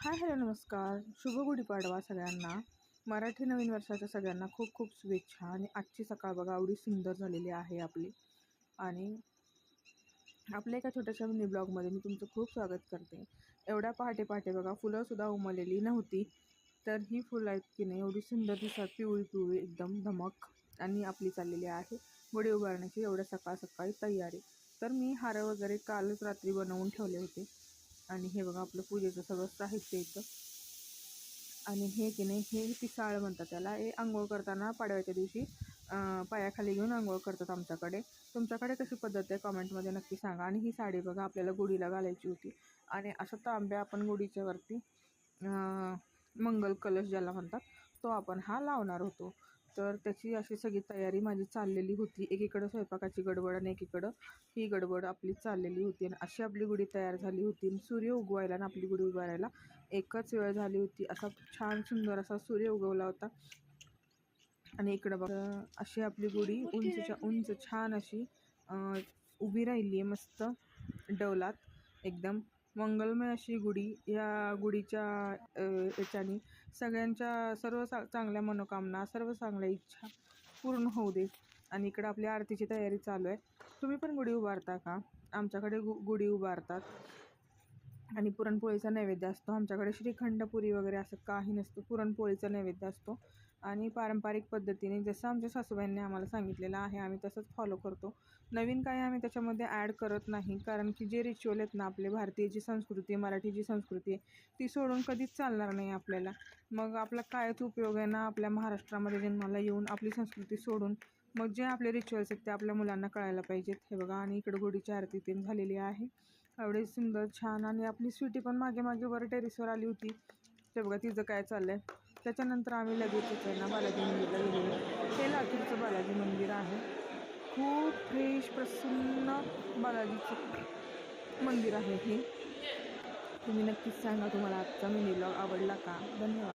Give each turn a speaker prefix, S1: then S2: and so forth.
S1: Hi hello नमस्कार, शुभ गुढीपाडवा सगळ्यांना. मराठी नवीन वर्षाच्या सगळ्यांना खूप खूप शुभेच्छा. आणि आजची सकाळ बघा एवढी सुंदर झालेली आहे आपली. आणि आपल्या एका छोट्याशा मिनी ब्लॉगमध्ये मी तुमचं खूप स्वागत करते. एवढ्या पहाटे पहाटे बघा फुलंसुद्धा उमललेली नव्हती, तर ही फुलं आहेत की नाही एवढी सुंदर दिसतात, पिवळी पिवळी एकदम धमक. आणि आपली चाललेली आहे गुढी उभारण्याची एवढ्या सकाळ सकाळी तयारी. तर मी हार वगैरे कालच रात्री बनवून ठेवले होते. आणि हे बघा आपलं पूजेचं सगळं साहित्य इथं. आणि हे की नाही हे पिसाळ म्हणतात त्याला. हे आंघोळ करताना पाडव्याच्या दिवशी पायाखाली घेऊन आंघोळ करतात आमच्याकडे. तुमच्याकडे कशी पद्धत आहे कॉमेंटमध्ये नक्की सांगा. आणि ही साडी बघा आपल्याला गुढीला घालायची होती. आणि अशा तांब्या आपण गुढीच्या वरती मंगल कलश ज्याला म्हणतात तो आपण हा लावणार होतो. तर त्याची अशी सगळी तयारी माझी चाललेली होती. एकीकडं स्वयंपाकाची गडबड आणि एकीकडं ही गडबड आपली चाललेली होती. आणि अशी आपली गुढी तयार झाली होती. सूर्य उगवायला आणि आपली गुढी उभारायला एकच वेळ झाली होती. असा छान सुंदर असा सूर्य उगवला होता. आणि इकडं बघ अशी आपली गुढी उंचच्या उंच छान अशी उभी राहिली आहे मस्त डौलात. एकदम मंगलमय अशी गुढी. या गुढीच्या याच्याने सगळ्यांच्या सर्व चांगल्या मनोकामना, सर्व चांगल्या इच्छा पूर्ण होऊ दे. आणि इकडं आपली आरतीची तयारी चालू आहे. तुम्ही पण गुढी उभारता का? आमच्याकडे गुढी उभारतात. आणि पुरणपोळीचा नैवेद्य असतो आमच्याकडे. श्रीखंड पुरी वगैरे असं काही नसतं, पुरणपोळीचा नैवेद्य असतो. आणि पारंपरिक पद्धतीने जसं आमच्या सासूबाईंनी आम्हाला सांगितलेलं आहे आम्ही तसंच फॉलो करतो. नवीन काही आम्ही त्याच्यामध्ये ॲड करत नाही, कारण की जे रिच्युअल आहेत ना आपले भारतीय जी संस्कृती, मराठी जी संस्कृती आहे ती सोडून कधीच चालणार नाही आपल्याला. मग आपला कायच उपयोग आहे ना आपल्या महाराष्ट्रामध्ये जन्माला येऊन आपली संस्कृती सोडून. मग जे आपले रिच्युअल्स आहेत ते आपल्या मुलांना कळायला पाहिजेत. हे बघा आणि इकडं गुढीची आरती ते झालेली आहे एवढे सुंदर छान. आणि आपली स्वीटी पण मागे मागे वर टेरेसवर आली होती. ते बघा तिचं काय चाललं आहे. त्याच्यानंतर आम्ही लगेचच आहे ना बालाजी मंदिरला गेलेलो. हे लातूरचं बालाजी मंदिर आहे. खूप फ्रेश प्रसन्न बालाजीचं मंदिर आहे हे. तुम्ही नक्कीच सांगा तुम्हाला आजचा मिनी ब्लॉग आवडला का? धन्यवाद.